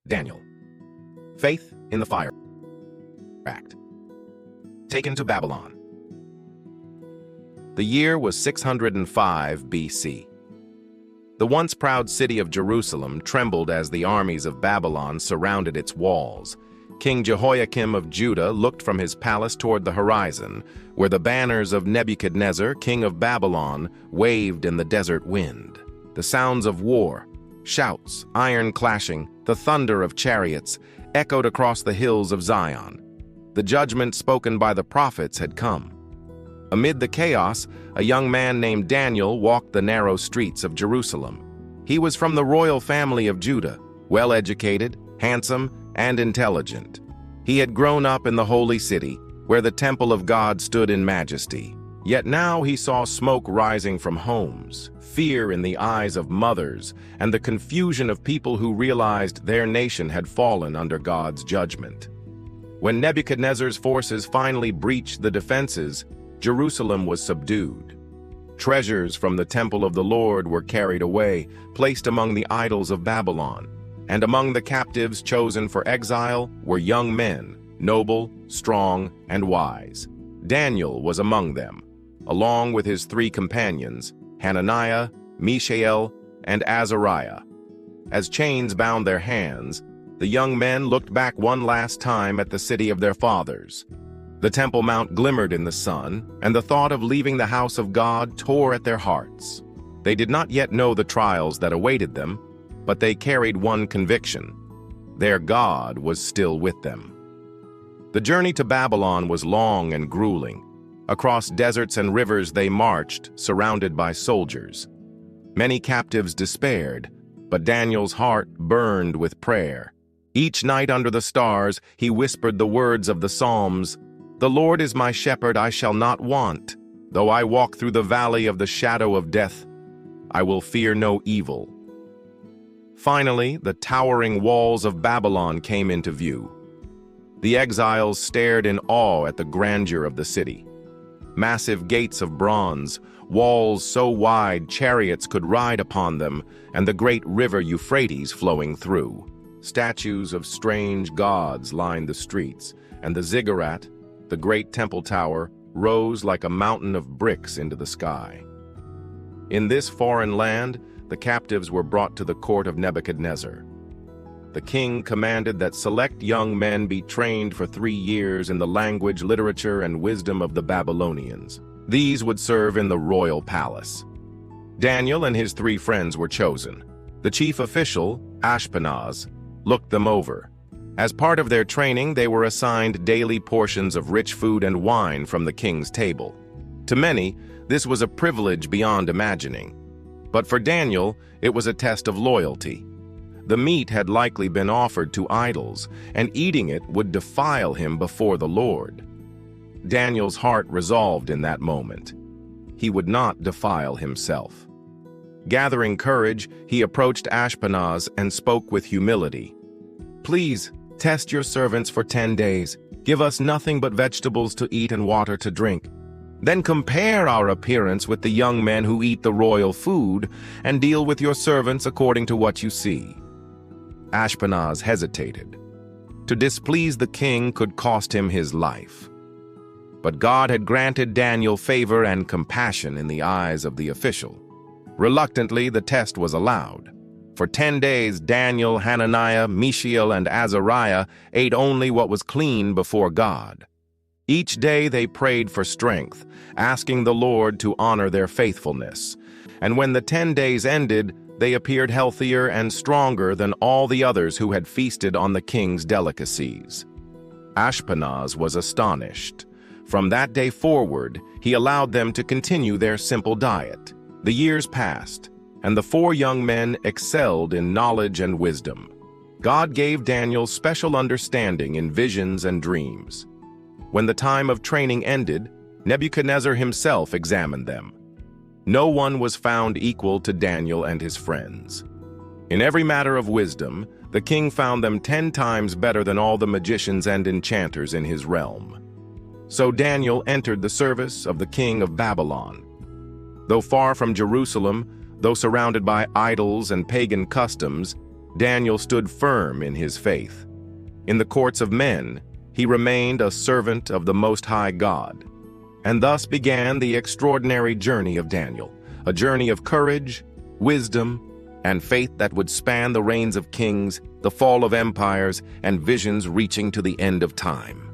Daniel. Faith in the Fire Act. Taken to Babylon. The year was 605 BC. The once proud city of Jerusalem trembled as the armies of Babylon surrounded its walls. King Jehoiakim of Judah looked from his palace toward the horizon, where the banners of Nebuchadnezzar, king of Babylon, waved in the desert wind. The sounds of war, shouts, iron clashing, the thunder of chariots, echoed across the hills of Zion. The judgment spoken by the prophets had come. Amid the chaos, a young man named Daniel walked the narrow streets of Jerusalem. He was from the royal family of Judah, well-educated, handsome, and intelligent. He had grown up in the holy city, where the temple of God stood in majesty. Yet now he saw smoke rising from homes, fear in the eyes of mothers, and the confusion of people who realized their nation had fallen under God's judgment. When Nebuchadnezzar's forces finally breached the defenses, Jerusalem was subdued. Treasures from the temple of the Lord were carried away, placed among the idols of Babylon. And among the captives chosen for exile were young men, noble, strong, and wise. Daniel was among them, along with his 3 companions, Hananiah, Mishael, and Azariah. As chains bound their hands, the young men looked back one last time at the city of their fathers. The Temple Mount glimmered in the sun, and the thought of leaving the house of God tore at their hearts. They did not yet know the trials that awaited them, but they carried one conviction: their God was still with them. The journey to Babylon was long and grueling. Across deserts and rivers they marched, surrounded by soldiers. Many captives despaired, but Daniel's heart burned with prayer. Each night under the stars, he whispered the words of the Psalms, "The Lord is my shepherd, I shall not want. Though I walk through the valley of the shadow of death, I will fear no evil." Finally, the towering walls of Babylon came into view. The exiles stared in awe at the grandeur of the city. Massive gates of bronze, walls so wide chariots could ride upon them, and the great river Euphrates flowing through. Statues of strange gods lined the streets, and the ziggurat, the great temple tower, rose like a mountain of bricks into the sky. In this foreign land, the captives were brought to the court of Nebuchadnezzar. The king commanded that select young men be trained for 3 years in the language, literature, and wisdom of the Babylonians. These would serve in the royal palace. Daniel and his 3 friends were chosen. The chief official, Ashpenaz, looked them over. As part of their training, they were assigned daily portions of rich food and wine from the king's table. To many, this was a privilege beyond imagining. But for Daniel, it was a test of loyalty. The meat had likely been offered to idols, and eating it would defile him before the Lord. Daniel's heart resolved in that moment. He would not defile himself. Gathering courage, he approached Ashpenaz and spoke with humility. "Please, test your servants for 10 days. Give us nothing but vegetables to eat and water to drink. Then compare our appearance with the young men who eat the royal food, and deal with your servants according to what you see." Ashpenaz hesitated. To displease the king could cost him his life. But God had granted Daniel favor and compassion in the eyes of the official. Reluctantly, the test was allowed. For 10 days, Daniel, Hananiah, Mishael, and Azariah ate only what was clean before God. Each day they prayed for strength, asking the Lord to honor their faithfulness. And when the 10 days ended, they appeared healthier and stronger than all the others who had feasted on the king's delicacies. Ashpenaz was astonished. From that day forward, he allowed them to continue their simple diet. The years passed, and the 4 young men excelled in knowledge and wisdom. God gave Daniel special understanding in visions and dreams. When the time of training ended, Nebuchadnezzar himself examined them. No one was found equal to Daniel and his friends. In every matter of wisdom, the king found them 10 times better than all the magicians and enchanters in his realm. So Daniel entered the service of the king of Babylon. Though far from Jerusalem, though surrounded by idols and pagan customs, Daniel stood firm in his faith. In the courts of men, he remained a servant of the Most High God. And thus began the extraordinary journey of Daniel, a journey of courage, wisdom, and faith that would span the reigns of kings, the fall of empires, and visions reaching to the end of time.